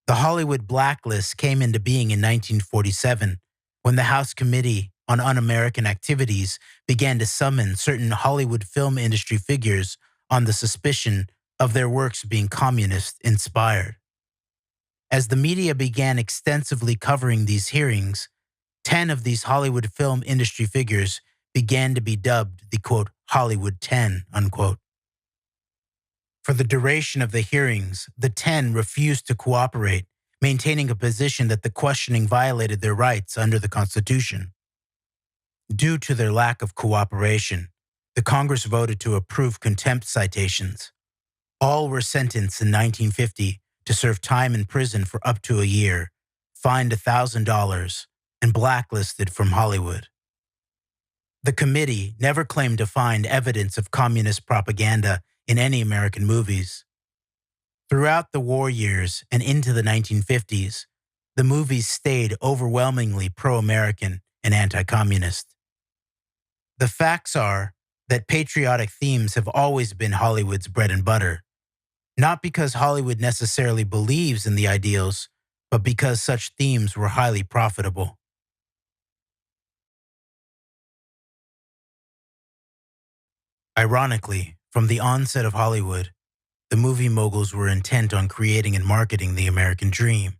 The Hollywood blacklist came into being in 1947 when the House Committee on Un-American Activities began to summon certain Hollywood film industry figures on the suspicion of their works being communist-inspired. As the media began extensively covering these hearings, 10 of these Hollywood film industry figures began to be dubbed the quote, Hollywood 10, unquote. For the duration of the hearings, the 10 refused to cooperate, maintaining a position that the questioning violated their rights under the Constitution. Due to their lack of cooperation, the Congress voted to approve contempt citations. All were sentenced in 1950 to serve time in prison for up to a year, fined $1,000, and blacklisted from Hollywood. The committee never claimed to find evidence of communist propaganda in any American movies. Throughout the war years and into the 1950s, the movies stayed overwhelmingly pro-American and anti-communist. The facts are that patriotic themes have always been Hollywood's bread and butter, not because Hollywood necessarily believes in the ideals, but because such themes were highly profitable. Ironically, from the onset of Hollywood, the movie moguls were intent on creating and marketing the American dream,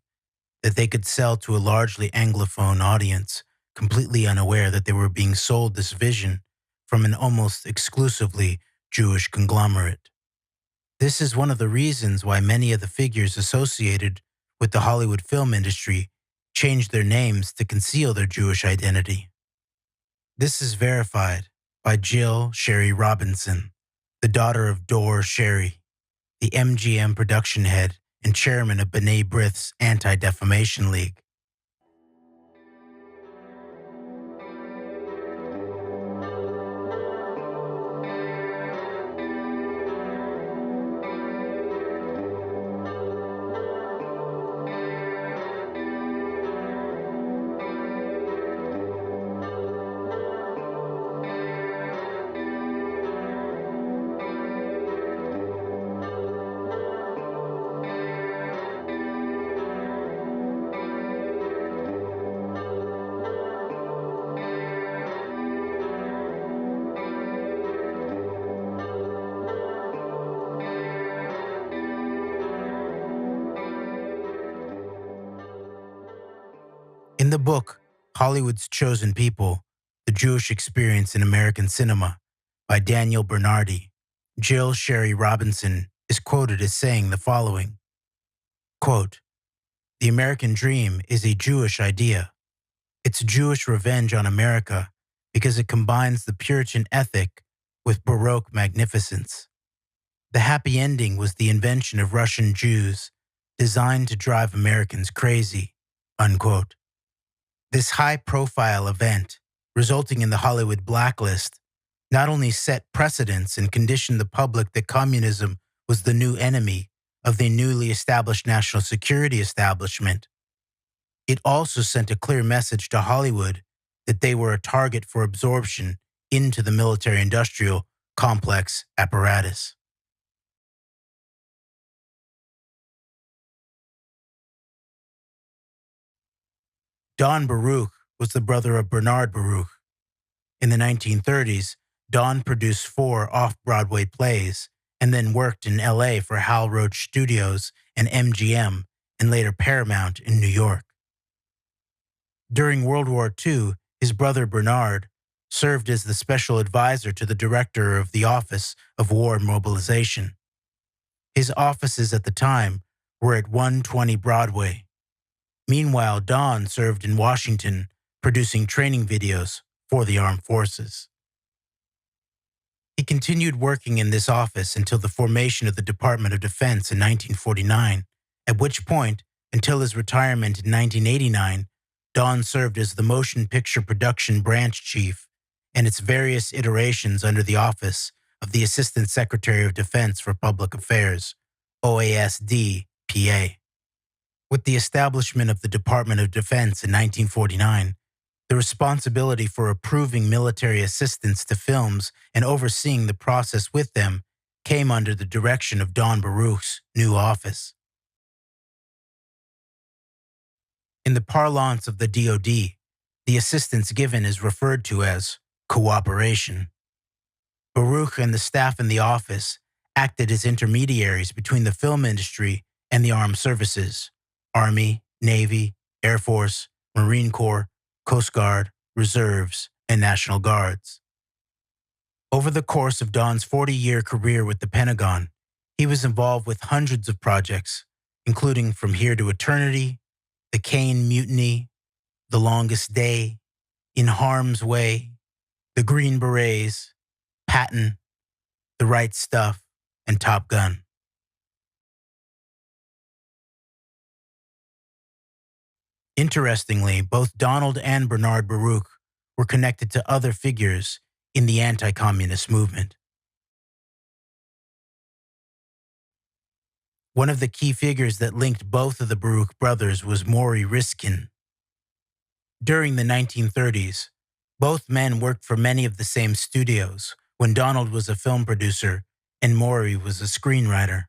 that they could sell to a largely Anglophone audience, completely unaware that they were being sold this vision from an almost exclusively Jewish conglomerate. This is one of the reasons why many of the figures associated with the Hollywood film industry changed their names to conceal their Jewish identity. This is verified by Jill Sherry Robinson, the daughter of Dor Sherry, the MGM production head and chairman of B'nai B'rith's Anti-Defamation League. In the book, Hollywood's Chosen People, The Jewish Experience in American Cinema, by Daniel Bernardi, Jill Sherry Robinson is quoted as saying the following, quote, "The American dream is a Jewish idea. It's Jewish revenge on America because it combines the Puritan ethic with Baroque magnificence. The happy ending was the invention of Russian Jews designed to drive Americans crazy," unquote. This high-profile event, resulting in the Hollywood blacklist, not only set precedents and conditioned the public that communism was the new enemy of the newly established national security establishment, it also sent a clear message to Hollywood that they were a target for absorption into the military-industrial complex apparatus. Don Baruch was the brother of Bernard Baruch. In the 1930s, Don produced 4 off-Broadway plays and then worked in LA for Hal Roach Studios and MGM and later Paramount in New York. During World War II, his brother Bernard served as the special advisor to the director of the Office of War Mobilization. His offices at the time were at 120 Broadway. Meanwhile, Don served in Washington, producing training videos for the armed forces. He continued working in this office until the formation of the Department of Defense in 1949, at which point, until his retirement in 1989, Don served as the motion picture production branch chief and its various iterations under the office of the Assistant Secretary of Defense for Public Affairs, OASD, PA. With the establishment of the Department of Defense in 1949, the responsibility for approving military assistance to films and overseeing the process with them came under the direction of Don Baruch's new office. In the parlance of the DoD, the assistance given is referred to as cooperation. Baruch and the staff in the office acted as intermediaries between the film industry and the armed services, Army, Navy, Air Force, Marine Corps, Coast Guard, Reserves, and National Guards. Over the course of Don's 40-year career with the Pentagon, he was involved with hundreds of projects, including From Here to Eternity, The Caine Mutiny, The Longest Day, In Harm's Way, The Green Berets, Patton, The Right Stuff, and Top Gun. Interestingly, both Donald and Bernard Baruch were connected to other figures in the anti-communist movement. One of the key figures that linked both of the Baruch brothers was Maury Riskin. During the 1930s, both men worked for many of the same studios when Donald was a film producer and Maury was a screenwriter.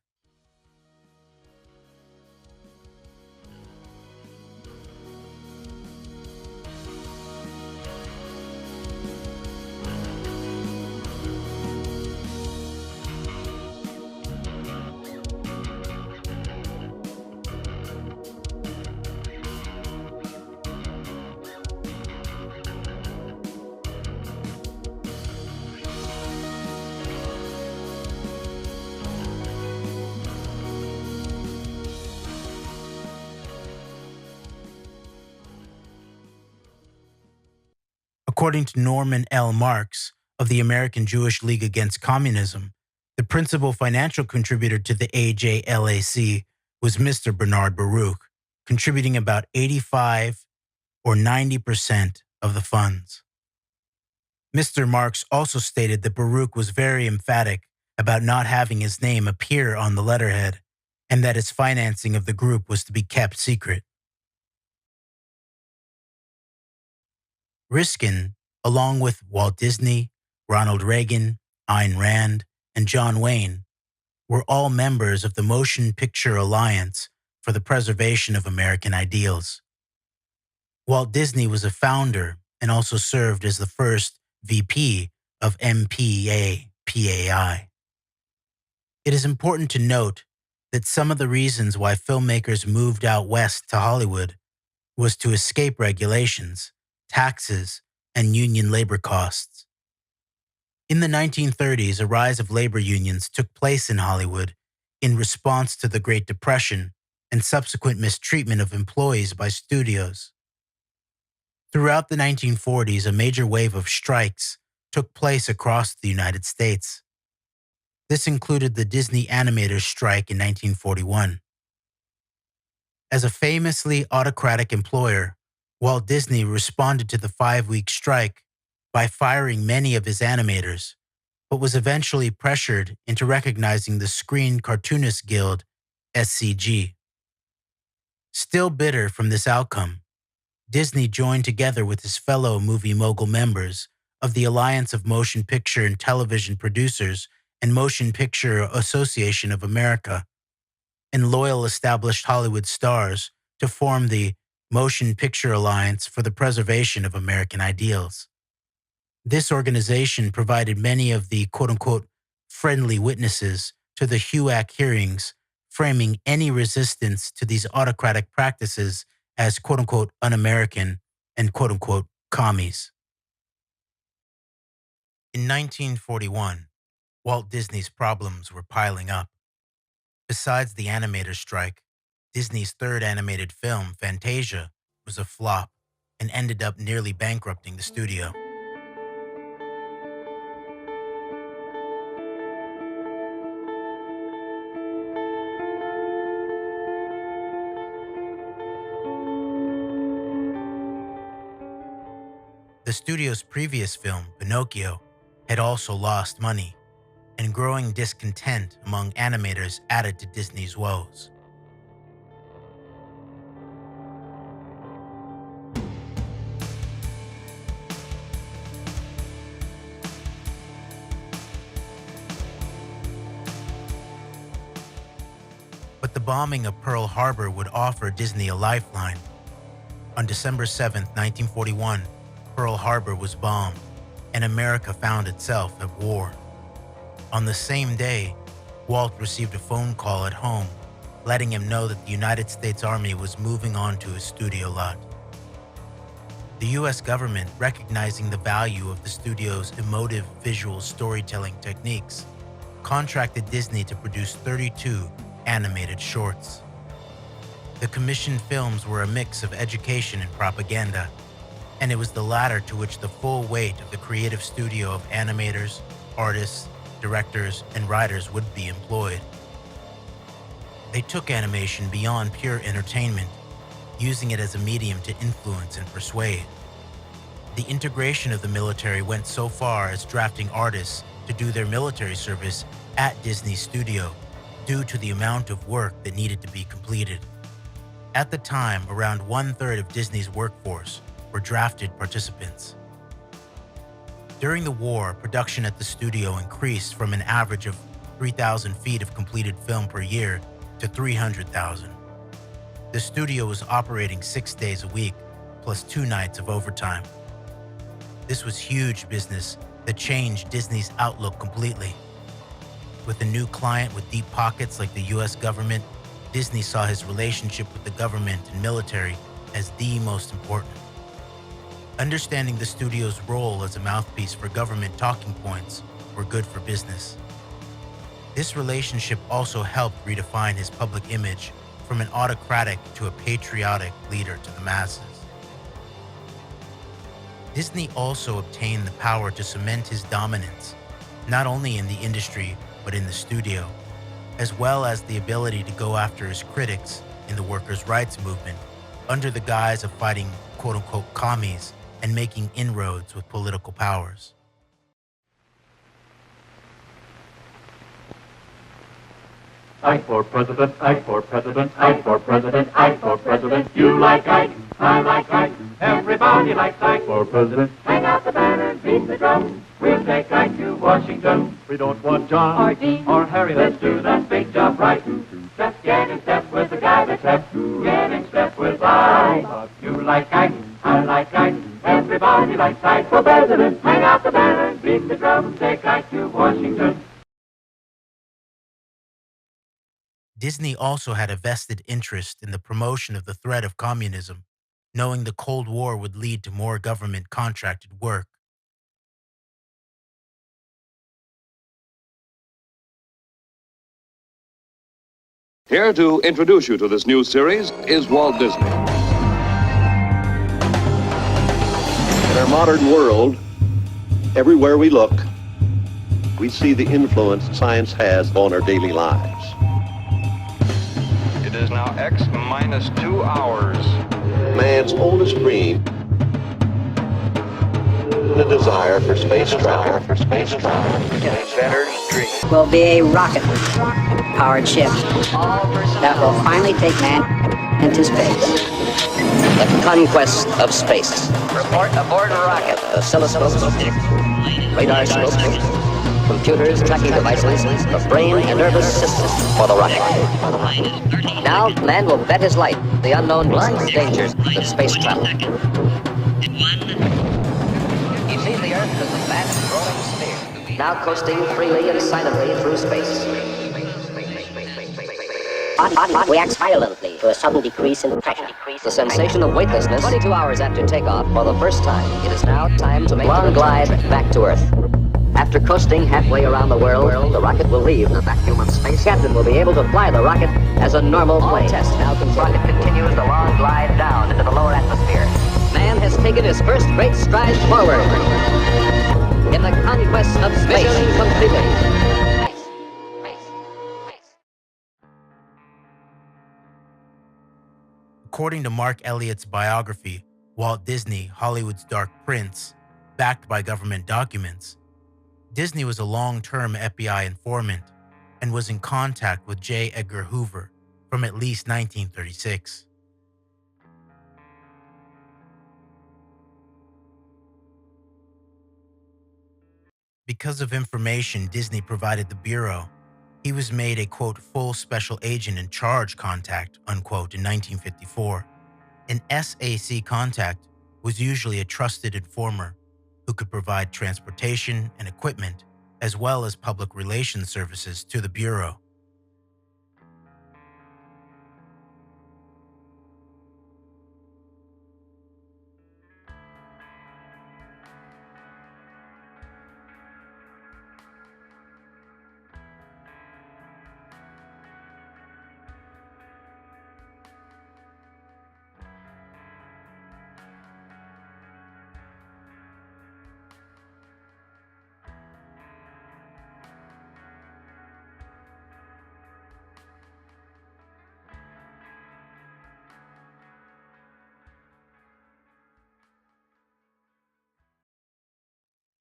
According to Norman L. Marks of the American Jewish League Against Communism, the principal financial contributor to the AJLAC was Mr. Bernard Baruch, contributing about 85 or 90% of the funds. Mr. Marks also stated that Baruch was very emphatic about not having his name appear on the letterhead and that his financing of the group was to be kept secret. Riskin, along with Walt Disney, Ronald Reagan, Ayn Rand, and John Wayne, were all members of the Motion Picture Alliance for the Preservation of American Ideals. Walt Disney was a founder and also served as the first VP of MPA-PAI. It is important to note that some of the reasons why filmmakers moved out west to Hollywood was to escape regulations, taxes, and union labor costs. In the 1930s, a rise of labor unions took place in Hollywood in response to the Great Depression and subsequent mistreatment of employees by studios. Throughout the 1940s, a major wave of strikes took place across the United States. This included the Disney animators' strike in 1941. As a famously autocratic employer, Walt Disney responded to the 5-week strike by firing many of his animators, but was eventually pressured into recognizing the Screen Cartoonists Guild, SCG. Still bitter from this outcome, Disney joined together with his fellow movie mogul members of the Alliance of Motion Picture and Television Producers and Motion Picture Association of America, and loyal established Hollywood stars to form the Motion Picture Alliance for the Preservation of American Ideals. This organization provided many of the quote-unquote friendly witnesses to the HUAC hearings, framing any resistance to these autocratic practices as quote-unquote un-American and quote-unquote commies. In 1941, Walt Disney's problems were piling up. Besides the animators' strike, Disney's third animated film, Fantasia, was a flop and ended up nearly bankrupting the studio. The studio's previous film, Pinocchio, had also lost money, and growing discontent among animators added to Disney's woes. But the bombing of Pearl Harbor would offer Disney a lifeline. On December 7, 1941, Pearl Harbor was bombed, and America found itself at war. On the same day, Walt received a phone call at home, letting him know that the United States Army was moving on to his studio lot. The U.S. government, recognizing the value of the studio's emotive visual storytelling techniques, contracted Disney to produce 32 animated shorts. The commissioned films were a mix of education and propaganda, and it was the latter to which the full weight of the creative studio of animators, artists, directors, and writers would be employed. They took animation beyond pure entertainment, using it as a medium to influence and persuade. The integration of the military went so far as drafting artists to do their military service at Disney's studio due to the amount of work that needed to be completed. At the time, around 1/3 of Disney's workforce were drafted participants. During the war, production at the studio increased from an average of 3,000 feet of completed film per year to 300,000. The studio was operating 6 days a week, plus 2 nights of overtime. This was huge business that changed Disney's outlook completely. With a new client with deep pockets like the US government, Disney saw his relationship with the government and military as the most important. Understanding the studio's role as a mouthpiece for government talking points were good for business. This relationship also helped redefine his public image from an autocratic to a patriotic leader to the masses. Disney also obtained the power to cement his dominance, not only in the industry but in the studio, as well as the ability to go after his critics in the workers' rights movement under the guise of fighting quote-unquote commies and making inroads with political powers. Ike for president, Ike for president, Ike for president, Ike for president. You like Ike, I like Ike, everybody likes Ike for president. Hang out the banner, beat the drum, we'll take Ike to Washington. We don't want John or Dean or Harry, let's do that big job right. Just get in step with the guy that's hep, get in step with Ike. You like Ike, I like Ike, everybody likes Ike for president. Hang out the banner, beat the drum, take Ike to Washington. Disney also had a vested interest in the promotion of the threat of communism, knowing the Cold War would lead to more government contracted work. Here to introduce you to this new series is Walt Disney. In our modern world, everywhere we look, we see the influence science has on our daily lives. It is now X minus 2 hours. Man's oldest dream, the desire for space travel. Better dream. will be a rocket-powered ship that will finally take man into space. The conquest of space. Report aboard rocket. Oscilloscopes, radar scopes, computers, tracking devices, the brain and nervous system for the rocket. Now, man will bet his life the unknown dangers of space travel. He sees the Earth as a vast rolling sphere, now coasting freely and silently through space. Body reacts violently to a sudden decrease in pressure. The sensation of weightlessness 22 hours after takeoff for the first time. It is now time to make long glide back to Earth. After coasting halfway around the world, the rocket will leave the vacuum of space. Captain will be able to fly the rocket as a normal plane. Test now confirmed. Rocket continues the long glide down into the lower atmosphere. Man has taken his first great stride forward in the conquest of space. Mission completed. According to Mark Elliott's biography, Walt Disney, Hollywood's Dark Prince, backed by government documents, Disney was a long-term FBI informant and was in contact with J. Edgar Hoover from at least 1936. Because of information Disney provided the Bureau, he was made a, quote, full special agent in charge contact, unquote, in 1954. An SAC contact was usually a trusted informer who could provide transportation and equipment as well as public relations services to the Bureau.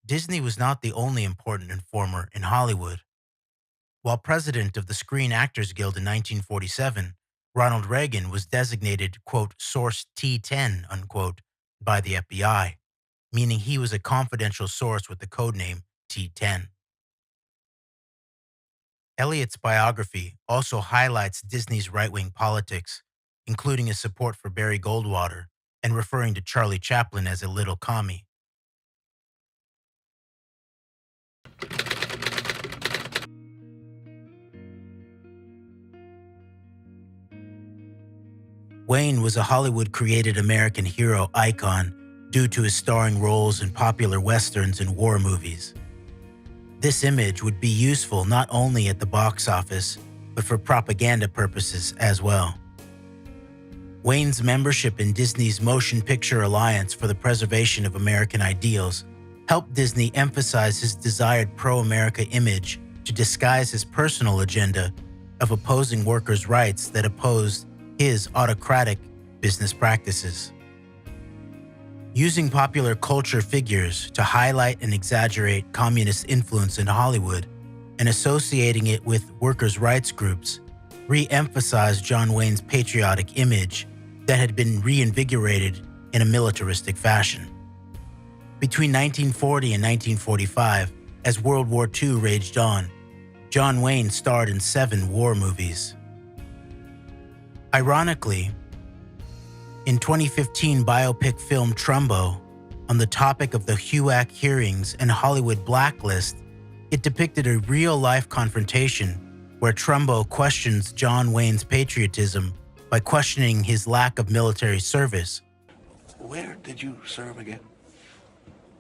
Disney was not the only important informer in Hollywood. While president of the Screen Actors Guild in 1947, Ronald Reagan was designated, quote, Source T10, unquote, by the FBI, meaning he was a confidential source with the codename T10. Elliott's biography also highlights Disney's right-wing politics, including his support for Barry Goldwater and referring to Charlie Chaplin as a little commie. Wayne was a Hollywood-created American hero icon due to his starring roles in popular westerns and war movies. This image would be useful not only at the box office, but for propaganda purposes as well. Wayne's membership in Disney's Motion Picture Alliance for the Preservation of American Ideals helped Disney emphasize his desired pro-America image to disguise his personal agenda of opposing workers' rights that opposed his autocratic business practices. Using popular culture figures to highlight and exaggerate communist influence in Hollywood and associating it with workers' rights groups re-emphasized John Wayne's patriotic image that had been reinvigorated in a militaristic fashion. Between 1940 and 1945, as World War II raged on, John Wayne starred in 7 war movies. Ironically, in 2015 biopic film Trumbo, on the topic of the HUAC hearings and Hollywood blacklist, it depicted a real-life confrontation where Trumbo questions John Wayne's patriotism by questioning his lack of military service. Where did you serve again?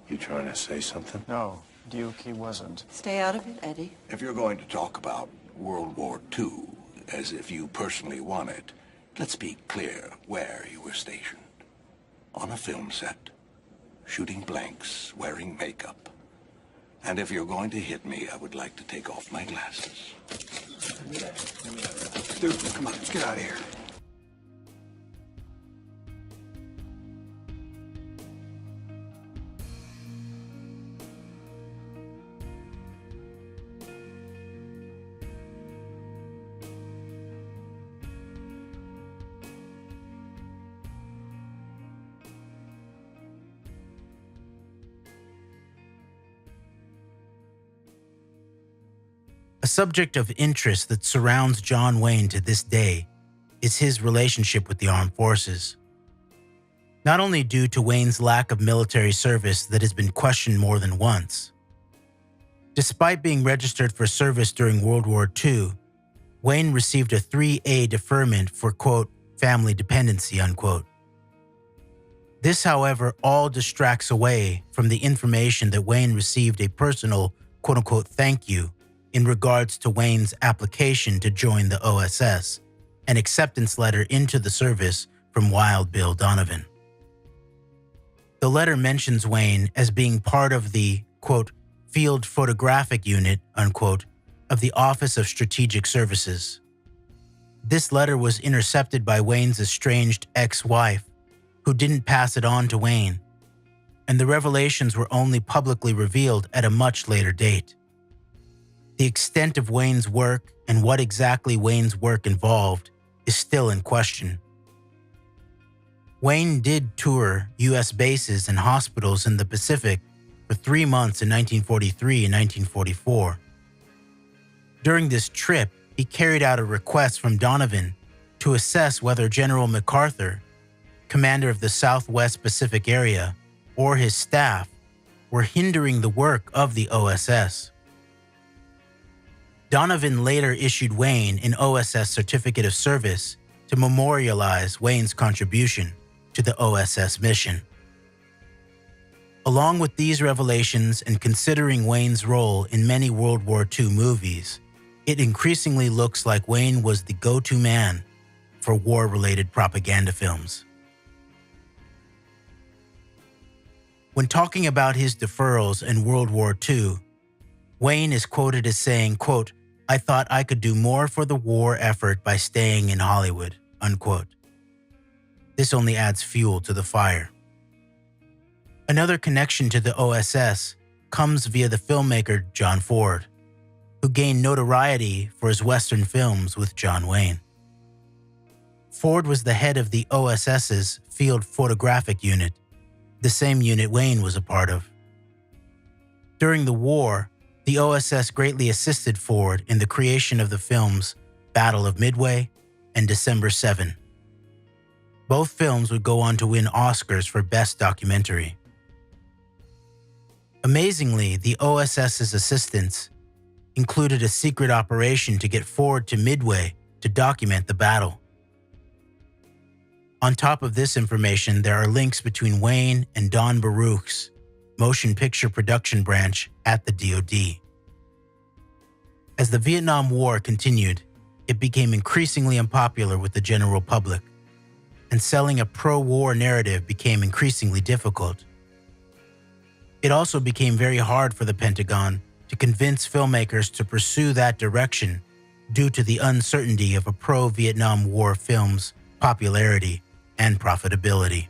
You trying to say something? No, Duke, he wasn't. Stay out of it, Eddie. If you're going to talk about World War II as if you personally won it, let's be clear where you were stationed. On a film set, shooting blanks, wearing makeup. And if you're going to hit me, I would like to take off my glasses. Dude, come on, let's get out of here. A subject of interest that surrounds John Wayne to this day is his relationship with the armed forces. Not only due to Wayne's lack of military service that has been questioned more than once. Despite being registered for service during World War II, Wayne received a 3A deferment for, quote, family dependency, unquote. This, however, all distracts away from the information that Wayne received a personal, quote-unquote, thank you in regards to Wayne's application to join the OSS, an acceptance letter into the service from Wild Bill Donovan. The letter mentions Wayne as being part of the, quote, field photographic unit, unquote, of the Office of Strategic Services. This letter was intercepted by Wayne's estranged ex-wife, who didn't pass it on to Wayne, and the revelations were only publicly revealed at a much later date. The extent of Wayne's work and what exactly Wayne's work involved is still in question. Wayne did tour U.S. bases and hospitals in the Pacific for 3 months in 1943 and 1944. During this trip, he carried out a request from Donovan to assess whether General MacArthur, commander of the Southwest Pacific area, or his staff were hindering the work of the OSS. Donovan later issued Wayne an OSS Certificate of Service to memorialize Wayne's contribution to the OSS mission. Along with these revelations and considering Wayne's role in many World War II movies, it increasingly looks like Wayne was the go-to man for war-related propaganda films. When talking about his deferrals in World War II, Wayne is quoted as saying, quote, "I thought I could do more for the war effort by staying in Hollywood," unquote. This only adds fuel to the fire. Another connection to the OSS comes via the filmmaker John Ford, who gained notoriety for his Western films with John Wayne. Ford was the head of the OSS's Field Photographic Unit, the same unit Wayne was a part of. During the war, the OSS greatly assisted Ford in the creation of the films Battle of Midway and December 7. Both films would go on to win Oscars for Best Documentary. Amazingly, the OSS's assistance included a secret operation to get Ford to Midway to document the battle. On top of this information, there are links between Wayne and Don Baruch's motion picture production branch at the DoD. As the Vietnam War continued, it became increasingly unpopular with the general public, and selling a pro-war narrative became increasingly difficult. It also became very hard for the Pentagon to convince filmmakers to pursue that direction due to the uncertainty of a pro-Vietnam War film's popularity and profitability.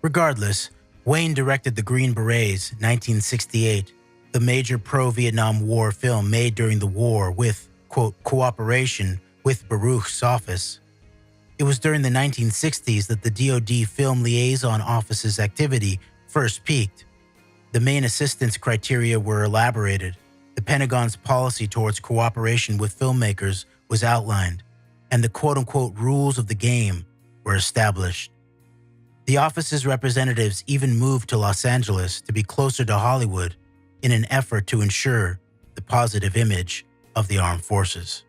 Regardless, Wayne directed The Green Berets, 1968, the major pro-Vietnam War film made during the war with, quote, cooperation with Baruch's office. It was during the 1960s that the DoD Film Liaison Office's activity first peaked. The main assistance criteria were elaborated, the Pentagon's policy towards cooperation with filmmakers was outlined, and the quote-unquote rules of the game were established. The office's representatives even moved to Los Angeles to be closer to Hollywood in an effort to ensure the positive image of the armed forces.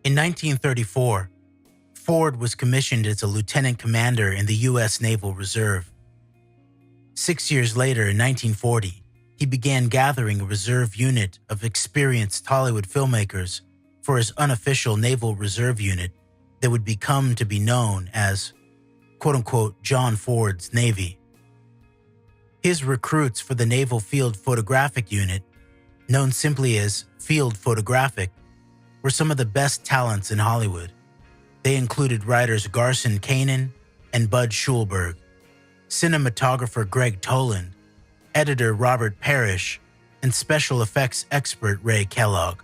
In 1934, Ford was commissioned as a lieutenant commander in the U.S. Naval Reserve. 6 years later, in 1940, he began gathering a reserve unit of experienced Hollywood filmmakers for his unofficial Naval Reserve Unit that would become to be known as, quote-unquote, John Ford's Navy. His recruits for the Naval Field Photographic Unit, known simply as Field Photographic, were some of the best talents in Hollywood. They included writers Garson Kanin and Bud Schulberg, cinematographer Greg Toland, editor Robert Parrish, and special effects expert Ray Kellogg.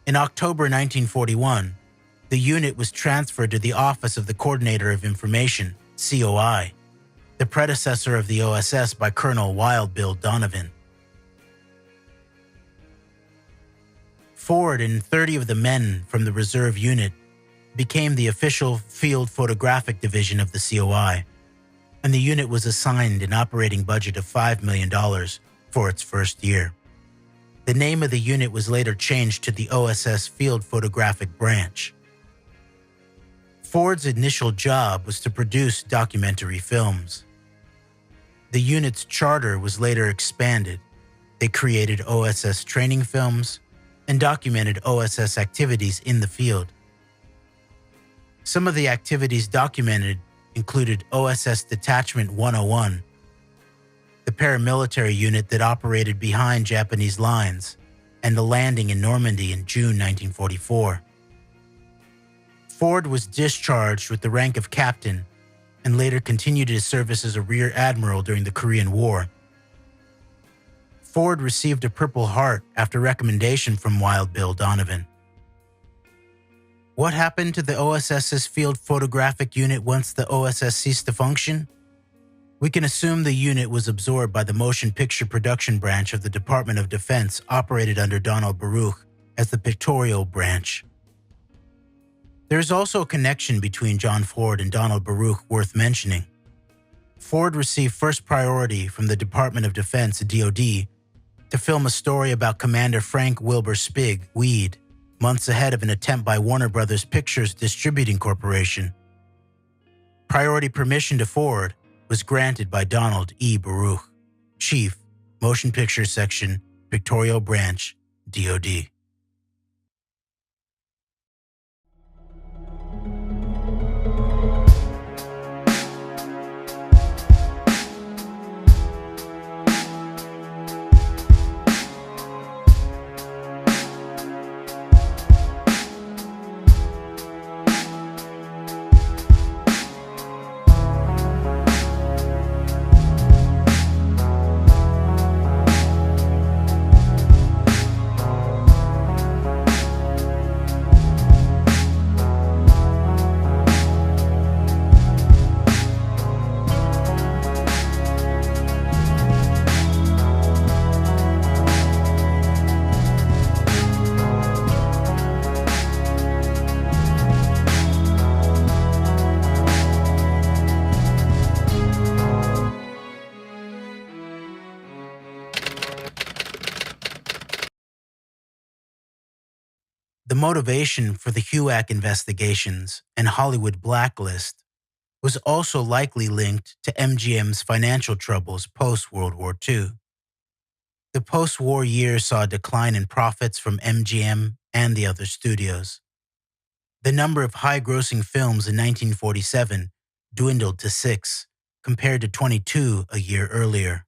In October 1941, the unit was transferred to the Office of the Coordinator of Information, COI, the predecessor of the OSS by Colonel Wild Bill Donovan. Ford and 30 of the men from the reserve unit became the official Field Photographic Division of the COI, and the unit was assigned an operating budget of $5 million for its first year. The name of the unit was later changed to the OSS Field Photographic Branch. Ford's initial job was to produce documentary films. The unit's charter was later expanded. They created OSS training films and documented OSS activities in the field. Some of the activities documented included OSS Detachment 101, the paramilitary unit that operated behind Japanese lines, and the landing in Normandy in June 1944. Ford was discharged with the rank of captain and later continued his service as a rear admiral during the Korean War. Ford received a Purple Heart after recommendation from Wild Bill Donovan. What happened to the OSS's Field Photographic Unit once the OSS ceased to function? We can assume the unit was absorbed by the Motion Picture Production Branch of the Department of Defense operated under Donald Baruch as the pictorial branch. There is also a connection between John Ford and Donald Baruch worth mentioning. Ford received first priority from the Department of Defense, DoD, to film a story about Commander Frank Wilbur Spig, Weed, months ahead of an attempt by Warner Brothers Pictures Distributing Corporation. Priority permission to Ford was granted by Donald E. Baruch, Chief, Motion Picture Section, Pictorial Branch, DoD. The motivation for the HUAC investigations and Hollywood blacklist was also likely linked to MGM's financial troubles post-World War II. The post-war years saw a decline in profits from MGM and the other studios. The number of high-grossing films in 1947 dwindled to 6, compared to 22 a year earlier.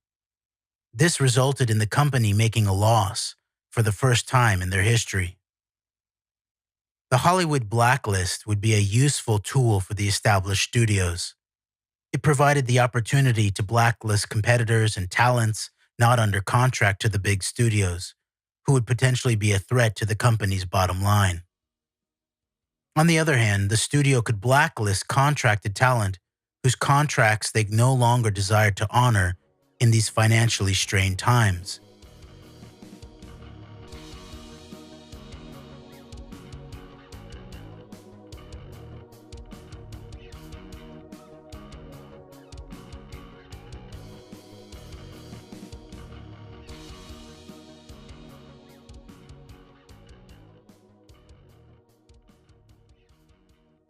This resulted in the company making a loss for the first time in their history. The Hollywood blacklist would be a useful tool for the established studios. It provided the opportunity to blacklist competitors and talents not under contract to the big studios, who would potentially be a threat to the company's bottom line. On the other hand, the studio could blacklist contracted talent whose contracts they no longer desired to honor in these financially strained times.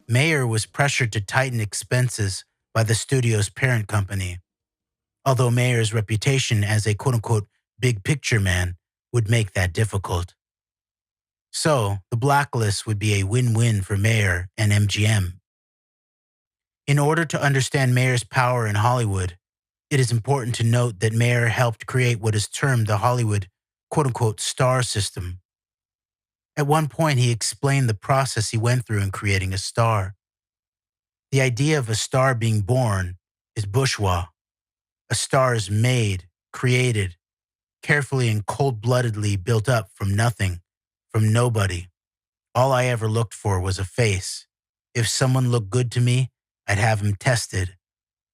Mayer was pressured to tighten expenses by the studio's parent company, although Mayer's reputation as a quote-unquote big picture man would make that difficult. So, the blacklist would be a win-win for Mayer and MGM. In order to understand Mayer's power in Hollywood, it is important to note that Mayer helped create what is termed the Hollywood quote-unquote star system. At one point, he explained the process he went through in creating a star. The idea of a star being born is bourgeois. A star is made, created, carefully and cold-bloodedly built up from nothing, from nobody. All I ever looked for was a face. If someone looked good to me, I'd have him tested.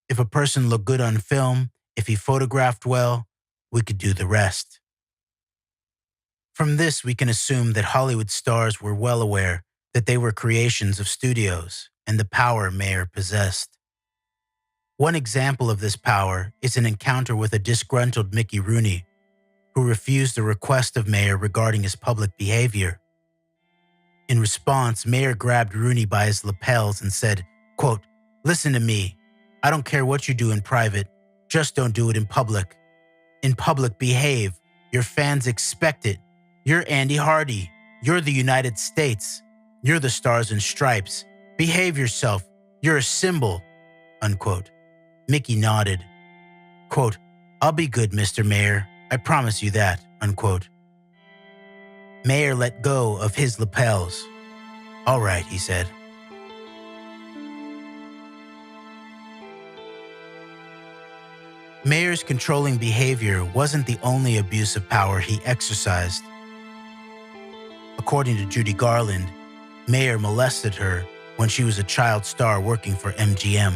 If a person looked good on film, if he photographed well, we could do the rest. From this, we can assume that Hollywood stars were well aware that they were creations of studios and the power Mayer possessed. One example of this power is an encounter with a disgruntled Mickey Rooney, who refused a request of Mayer regarding his public behavior. In response, Mayer grabbed Rooney by his lapels and said, quote, "Listen to me. I don't care what you do in private. Just don't do it in public. In public, behave. Your fans expect it. You're Andy Hardy. You're the United States. You're the Stars and Stripes. Behave yourself. You're a symbol." Unquote. Mickey nodded. Quote, "I'll be good, Mr. Mayer. I promise you that." Unquote. Mayer let go of his lapels. "All right," he said. Mayer's controlling behavior wasn't the only abuse of power he exercised. According to Judy Garland, Mayer molested her when she was a child star working for MGM.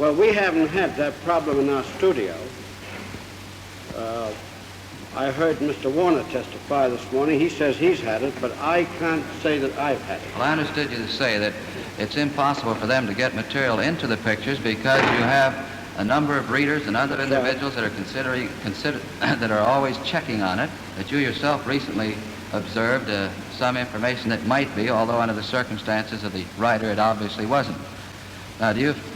Well, we haven't had that problem in our studio. I heard Mr. Warner testify this morning. He says he's had it, but I can't say that I've had it. Well, I understood you to say that it's impossible for them to get material into the pictures because you have a number of readers and other individuals that are that are always checking on it, that you yourself recently observed some information that might be, although under the circumstances of the writer it obviously wasn't. Now,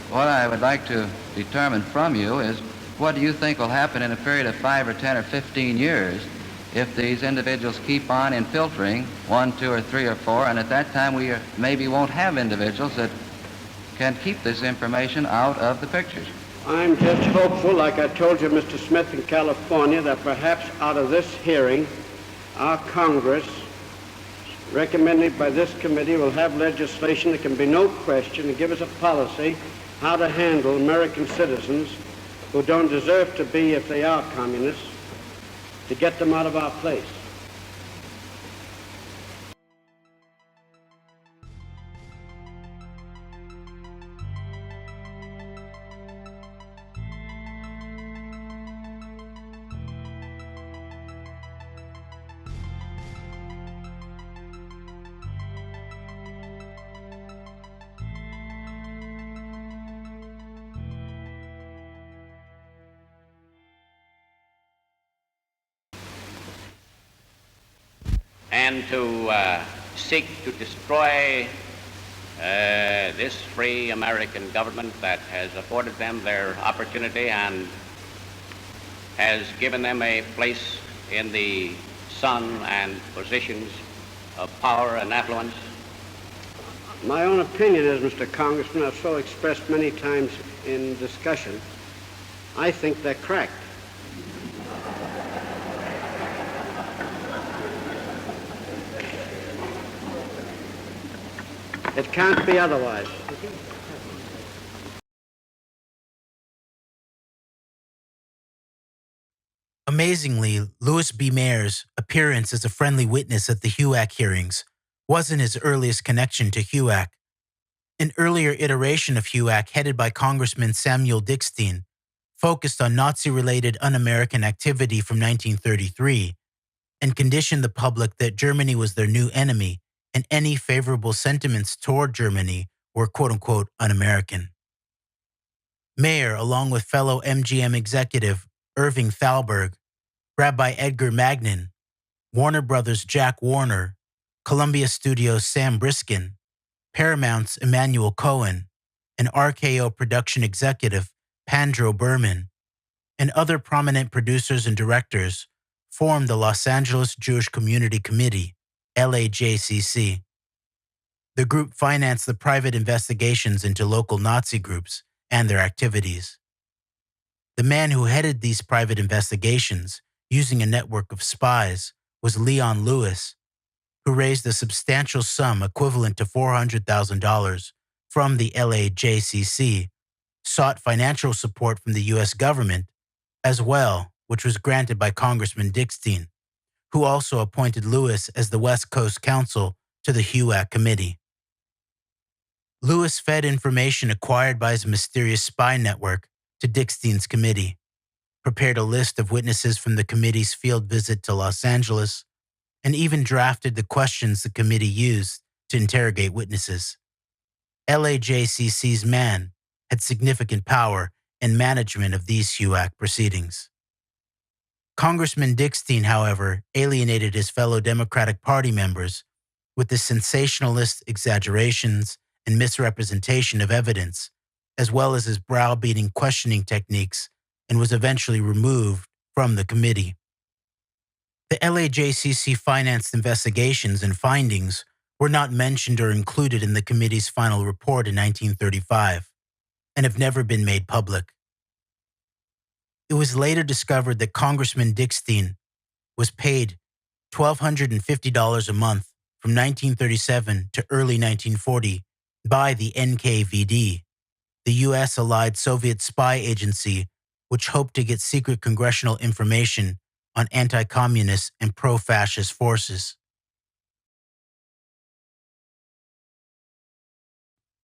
what I would like to determine from you is, what do you think will happen in a period of 5 or 10 or 15 years if these individuals keep on infiltrating 1, 2, or 3, or 4, and at that time we maybe won't have individuals that can keep this information out of the pictures? I'm just hopeful, like I told you, Mr. Smith, in California, that perhaps out of this hearing, our Congress, recommended by this committee, will have legislation that can be no question to give us a policy how to handle American citizens who don't deserve to be, if they are communists, to get them out of our place. And to seek to destroy this free American government that has afforded them their opportunity and has given them a place in the sun and positions of power and affluence. My own opinion is, Mr. Congressman, I've so expressed many times in discussion, I think they're cracked. It can't be otherwise. Amazingly, Louis B. Mayer's appearance as a friendly witness at the HUAC hearings wasn't his earliest connection to HUAC. An earlier iteration of HUAC, headed by Congressman Samuel Dickstein, focused on Nazi-related un-American activity from 1933 and conditioned the public that Germany was their new enemy and any favorable sentiments toward Germany were quote-unquote un-American. Mayer, along with fellow MGM executive Irving Thalberg, Rabbi Edgar Magnin, Warner Brothers' Jack Warner, Columbia Studios' Sam Briskin, Paramount's Emmanuel Cohen, and RKO production executive Pandro Berman, and other prominent producers and directors formed the Los Angeles Jewish Community Committee, LAJCC. The group financed the private investigations into local Nazi groups and their activities. The man who headed these private investigations, using a network of spies, was Leon Lewis, who raised a substantial sum equivalent to $400,000 from the LAJCC, sought financial support from the U.S. government as well, which was granted by Congressman Dickstein, who also appointed Lewis as the West Coast counsel to the HUAC committee. Lewis fed information acquired by his mysterious spy network to Dickstein's committee, prepared a list of witnesses from the committee's field visit to Los Angeles, and even drafted the questions the committee used to interrogate witnesses. LAJCC's man had significant power in management of these HUAC proceedings. Congressman Dickstein, however, alienated his fellow Democratic Party members with the sensationalist exaggerations and misrepresentation of evidence, as well as his browbeating questioning techniques, and was eventually removed from the committee. The LAJCC financed investigations and findings were not mentioned or included in the committee's final report in 1935 and have never been made public. It was later discovered that Congressman Dickstein was paid $1,250 a month from 1937 to early 1940 by the NKVD, the U.S. allied Soviet spy agency which hoped to get secret congressional information on anti-communist and pro-fascist forces.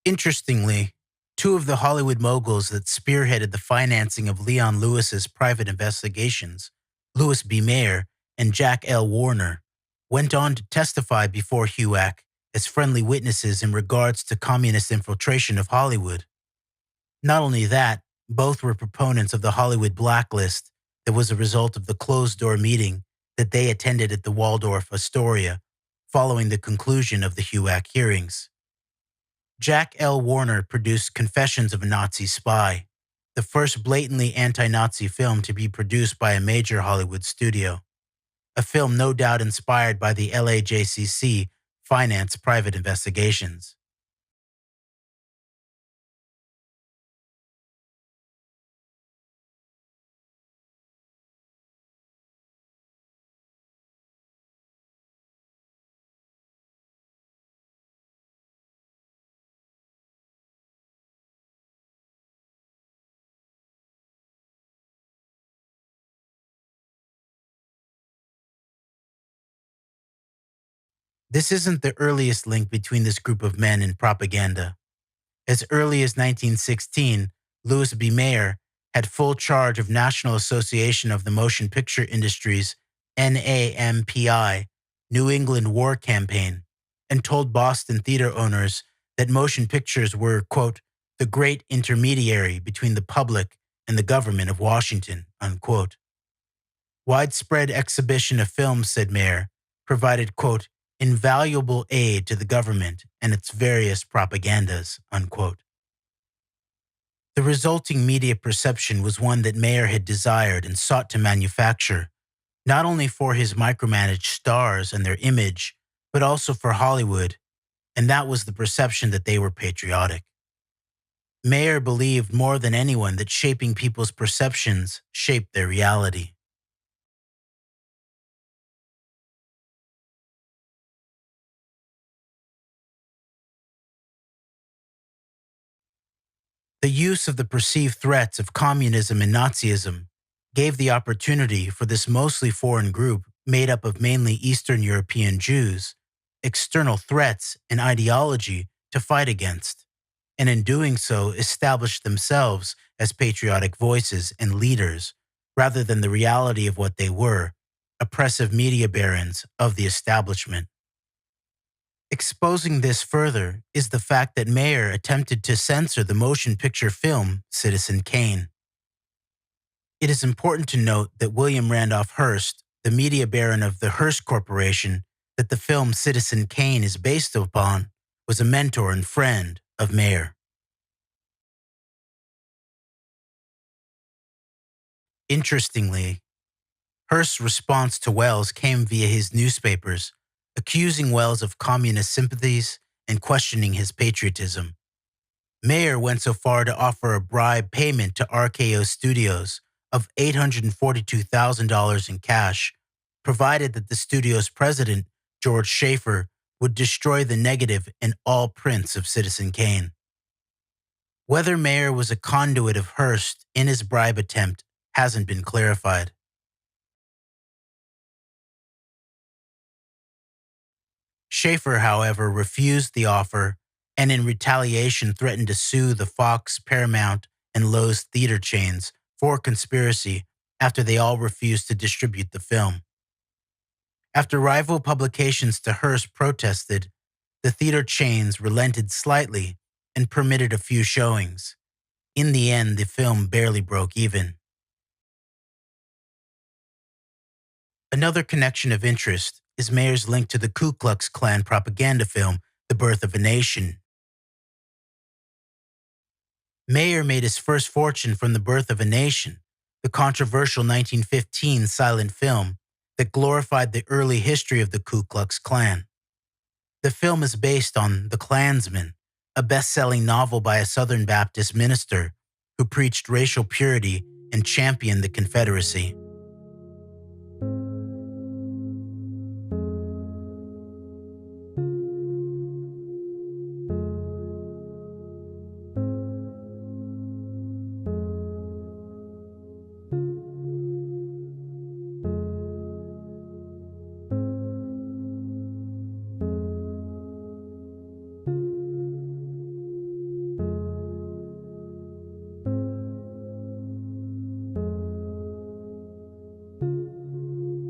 Interestingly, two of the Hollywood moguls that spearheaded the financing of Leon Lewis's private investigations, Louis B. Mayer and Jack L. Warner, went on to testify before HUAC as friendly witnesses in regards to communist infiltration of Hollywood. Not only that, both were proponents of the Hollywood blacklist that was a result of the closed-door meeting that they attended at the Waldorf Astoria following the conclusion of the HUAC hearings. Jack L. Warner produced Confessions of a Nazi Spy, the first blatantly anti-Nazi film to be produced by a major Hollywood studio, a film no doubt inspired by the LAJCC finance private investigations. This isn't the earliest link between this group of men and propaganda. As early as 1916, Louis B. Mayer had full charge of National Association of the Motion Picture Industry's NAMPI, New England War Campaign, and told Boston theater owners that motion pictures were, quote, the great intermediary between the public and the government of Washington, unquote. Widespread exhibition of films, said Mayer, provided, quote, invaluable aid to the government and its various propagandas, unquote. The resulting media perception was one that Mayer had desired and sought to manufacture, not only for his micromanaged stars and their image, but also for Hollywood, and that was the perception that they were patriotic. Mayer believed more than anyone that shaping people's perceptions shaped their reality. The use of the perceived threats of communism and Nazism gave the opportunity for this mostly foreign group made up of mainly Eastern European Jews external threats and ideology to fight against, and in doing so established themselves as patriotic voices and leaders rather than the reality of what they were, oppressive media barons of the establishment. Exposing this further is the fact that Mayer attempted to censor the motion picture film Citizen Kane. It is important to note that William Randolph Hearst, the media baron of the Hearst Corporation that the film Citizen Kane is based upon, was a mentor and friend of Mayer. Interestingly, Hearst's response to Wells came via his newspapers, accusing Wells of communist sympathies and questioning his patriotism. Mayer went so far to offer a bribe payment to RKO Studios of $842,000 in cash, provided that the studio's president, George Schaefer, would destroy the negative in all prints of Citizen Kane. Whether Mayer was a conduit of Hearst in his bribe attempt hasn't been clarified. Schaefer, however, refused the offer and in retaliation threatened to sue the Fox, Paramount, and Loews theater chains for conspiracy after they all refused to distribute the film. After rival publications to Hearst protested, the theater chains relented slightly and permitted a few showings. In the end, the film barely broke even. Another connection of interest is Mayer's link to the Ku Klux Klan propaganda film, The Birth of a Nation. Mayer made his first fortune from The Birth of a Nation, the controversial 1915 silent film that glorified the early history of the Ku Klux Klan. The film is based on The Klansman, a best-selling novel by a Southern Baptist minister who preached racial purity and championed the Confederacy.